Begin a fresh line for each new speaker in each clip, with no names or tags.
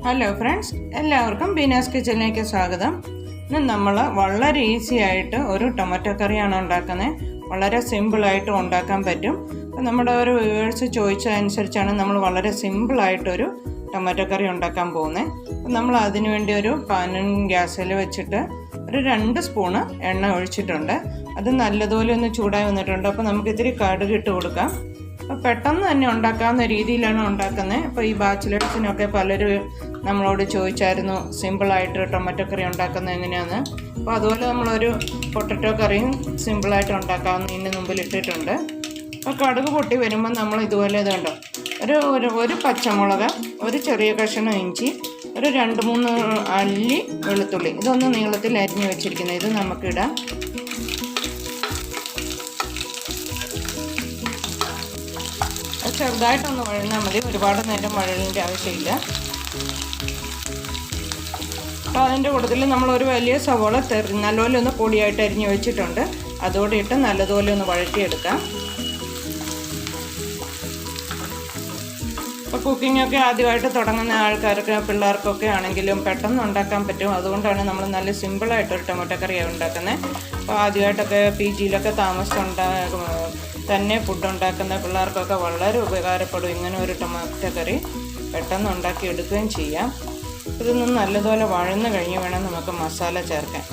Hello friends, എല്ലാവർക്കും ബീനാസ് കിച്ചണിലേക്ക് സ്വാഗതം. ഇന്ന് നമ്മൾ വളരെ ഈസി ആയിട്ട് ഒരു ടൊമാറ്റോ കറിയാണ് ഉണ്ടാക്കുന്നത്. വളരെ സിമ്പിളായിട്ട് ഉണ്ടാക്കാൻ പറ്റും. അപ്പം നമ്മുടെ ഒരു വ്യൂവേഴ്സ് ചോദിച്ചതനുസരിച്ചാണ് നമ്മൾ വളരെ സിമ്പിളായിട്ടൊരു ടൊമാറ്റോ കറി ഉണ്ടാക്കാൻ പോകുന്നത്. അപ്പം നമ്മൾ അതിനു വേണ്ടി ഒരു പാനും ഗ്യാസിൽ വെച്ചിട്ട് ഒരു 2 സ്പൂണ് എണ്ണ ഒഴിച്ചിട്ടുണ്ട്. അത് നല്ലതുപോലെ ഒന്ന് ചൂടായി വന്നിട്ടുണ്ട്. അപ്പോൾ നമുക്ക് ഇത്തിരി കടുക് ഇട്ട് കൊടുക്കാം. അപ്പോൾ പെട്ടെന്ന് തന്നെ ഉണ്ടാക്കാവുന്ന രീതിയിലാണ് ഉണ്ടാക്കുന്നത്. അപ്പോൾ ഈ ബാച്ചിലേഴ്സിനൊക്കെ പലരും നമ്മളോട് ചോദിച്ചായിരുന്നു സിമ്പിളായിട്ട് ടൊമാറ്റോ കറി ഉണ്ടാക്കുന്നത് എങ്ങനെയാണെന്ന്. അപ്പോൾ അതുപോലെ നമ്മളൊരു പൊട്ടറ്റോ കറിയും സിമ്പിളായിട്ട് ഉണ്ടാക്കാവുന്ന ഇതിന് മുമ്പിൽ ഇട്ടിട്ടുണ്ട്. അപ്പോൾ കടുക് പൊട്ടി വരുമ്പോൾ നമ്മൾ ഇതുപോലെ ഇതുണ്ടോ ഒരു പച്ചമുളക്, ഒരു ചെറിയ കഷ്ണം ഇഞ്ചി, ഒരു 2-3 അല്ലി വെളുത്തുള്ളി, ഇതൊന്ന് നീളത്തിൽ അരിഞ്ഞ് വെച്ചിരിക്കുന്നത് ഇത് നമുക്കിടാം. ചെറുതായിട്ടൊന്ന് വഴന്നാൽ മതി, ഒരുപാട് നേരം വഴലിൻ്റെ ആവശ്യമില്ല. അപ്പോൾ അതിൻ്റെ കൂട്ടത്തിൽ നമ്മളൊരു വലിയ സവോള നല്ലപോലെ ഒന്ന് പൊടിയായിട്ട് അരിഞ്ഞ് വെച്ചിട്ടുണ്ട്. അതോടെ ഇട്ട് നല്ലതുപോലെ ഒന്ന് വഴറ്റിയെടുക്കാം. ഇപ്പോൾ കുക്കിങ്ങൊക്കെ ആദ്യമായിട്ട് തുടങ്ങുന്ന ആൾക്കാർക്ക്, പിള്ളേർക്കൊക്കെ ആണെങ്കിലും പെട്ടെന്ന് ഉണ്ടാക്കാൻ പറ്റും. അതുകൊണ്ടാണ് നമ്മൾ നല്ല സിമ്പിളായിട്ടൊരു ടൊമാറ്റോ കറി ഉണ്ടാക്കുന്നത്. അപ്പോൾ ആദ്യമായിട്ടൊക്കെ PG-യിലൊക്കെ തന്നെ ഫുഡ് ഉണ്ടാക്കുന്ന പിള്ളേർക്കൊക്കെ വളരെ ഉപകാരപ്പെടും ഇങ്ങനെ ഒരു ടൊമാറ്റോ കറി. പെട്ടെന്ന് ഉണ്ടാക്കി എടുക്കുകയും ചെയ്യാം. ഇതൊന്നും നല്ലതുപോലെ വഴന്ന് കഴിഞ്ഞ് വേണം നമുക്ക് മസാല ചേർക്കാൻ.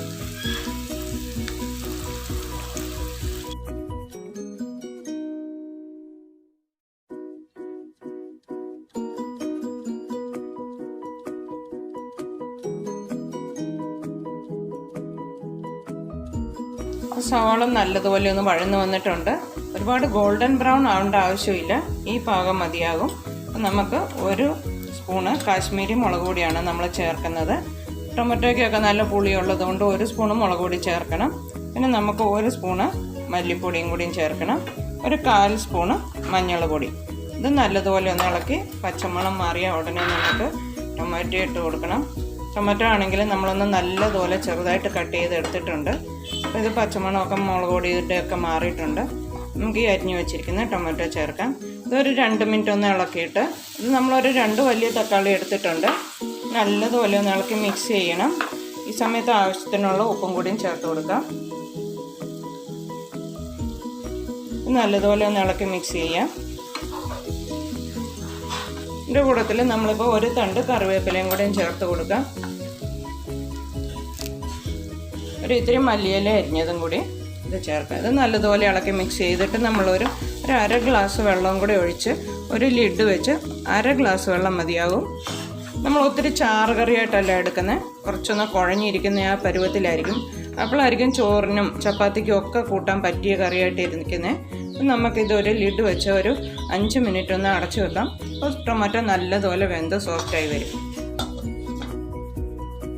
സവാള നല്ലതുപോലെ ഒന്ന് വഴന്ന് വന്നിട്ടുണ്ട്. ഒരുപാട് ഗോൾഡൻ ബ്രൗൺ ആവേണ്ട ആവശ്യമില്ല, ഈ പാകം മതിയാകും. നമുക്ക് 1 സ്പൂണ് കാശ്മീരി മുളക് പൊടിയാണ് നമ്മൾ ചേർക്കുന്നത്. ടൊമാറ്റോയ്ക്കൊക്കെ നല്ല പുളിയുള്ളത് കൊണ്ട് 1 സ്പൂണ് മുളക് പൊടി ചേർക്കണം. പിന്നെ നമുക്ക് 1 സ്പൂണ് മല്ലിപ്പൊടിയും കൂടിയും ചേർക്കണം. ഒരു 1/4 സ്പൂണ് മഞ്ഞൾ പൊടി. ഇത് നല്ലതുപോലെ ഒന്ന് ഇളക്കി പച്ചമണം മാറിയ ഉടനെ നമുക്ക് ടൊമാറ്റോ ഇട്ട് കൊടുക്കണം. ടൊമാറ്റോ ആണെങ്കിൽ നമ്മളൊന്ന് നല്ലതുപോലെ ചെറുതായിട്ട് കട്ട് ചെയ്ത് എടുത്തിട്ടുണ്ട്. അപ്പോൾ ഇത് പച്ചമണമൊക്കെ മുളക് പൊടിയുടെയൊക്കെ മാറിയിട്ടുണ്ട്. നമുക്ക് ഈ അരിഞ്ഞ് വെച്ചിരിക്കുന്ന ടൊമാറ്റോ ചേർക്കാം. ഇതൊരു 2 മിനിറ്റ് ഒന്ന് ഇളക്കിയിട്ട് ഇത് നമ്മളൊരു 2 വലിയ തക്കാളി എടുത്തിട്ടുണ്ട്. നല്ലതുപോലെ ഒന്ന് ഇളക്കി മിക്സ് ചെയ്യണം. ഈ സമയത്ത് ആവശ്യത്തിനുള്ള ഉപ്പും കൂടിയും ചേർത്ത് കൊടുക്കാം. നല്ലതുപോലെ ഒന്ന് ഇളക്കി മിക്സ് ചെയ്യാം. ഇതിൻ്റെ കൂട്ടത്തിൽ നമ്മളിപ്പോൾ ഒരു തണ്ട് കറിവേപ്പിലയും കൂടെയും ചേർത്ത് കൊടുക്കാം. ഒരു ഇത്തിരി മല്ലിയില അരിഞ്ഞതും കൂടി ഇത് ചേർക്കാം. ഇത് നല്ലതുപോലെ ഇളക്കി മിക്സ് ചെയ്തിട്ട് നമ്മളൊരു 1/2 ഗ്ലാസ് വെള്ളം കൂടി ഒഴിച്ച് ഒരു ലിഡ് വെച്ച് 1/2 ഗ്ലാസ് വെള്ളം മതിയാകും. നമ്മൾ ഒത്തിരി ചാറ് കറിയായിട്ടല്ല എടുക്കുന്നത്, കുറച്ചൊന്ന് കുഴഞ്ഞിരിക്കുന്ന ആ പരുവത്തിലായിരിക്കും. അപ്പോഴായിരിക്കും ചോറിനും ചപ്പാത്തിക്കും ഒക്കെ കൂട്ടാൻ പറ്റിയ കറിയായിട്ട് ഇരിക്കുന്നത്. നമുക്കിതൊരു ലിഡ് വെച്ച് ഒരു 5 മിനിറ്റ് ഒന്ന് അടച്ചു വെക്കാം. അപ്പോൾ ടൊമാറ്റോ നല്ലതുപോലെ വെന്ത് സോഫ്റ്റായി വരും.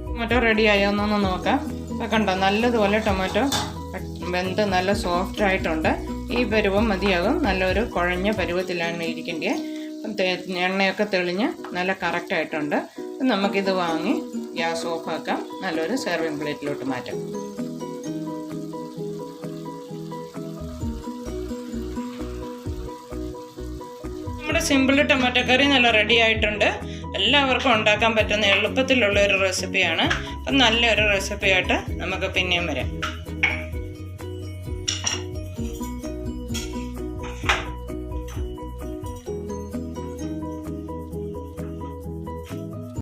ടൊമാറ്റോ റെഡി ആയോന്നൊന്ന് നോക്കാം. അപ്പോൾ കണ്ടോ, നല്ലതുപോലെ ടൊമാറ്റോ വെന്ത് നല്ല സോഫ്റ്റ് ആയിട്ടുണ്ട്. ഈ പരുവം മതിയാകും. നല്ലൊരു കുഴഞ്ഞ പരുവത്തിലാണ് ഇരിക്കേണ്ടത്. എണ്ണയൊക്കെ തെളിഞ്ഞ് നല്ല കറക്റ്റായിട്ടുണ്ട്. നമുക്കിത് വാങ്ങി ഗ്യാസ് ഓഫാക്കാം. നല്ലൊരു സെർവിങ് പ്ലേറ്റിലോട്ട് മാറ്റാം. നമ്മുടെ സിമ്പിൾ ടൊമാറ്റോ കറി നല്ല റെഡി ആയിട്ടുണ്ട്. എല്ലാവർക്കും ഉണ്ടാക്കാൻ പറ്റുന്ന എളുപ്പത്തിലുള്ള ഒരു റെസിപ്പിയാണ്. അപ്പം നല്ലൊരു റെസിപ്പിയായിട്ട് നമുക്ക് പിന്നെയും വരാം.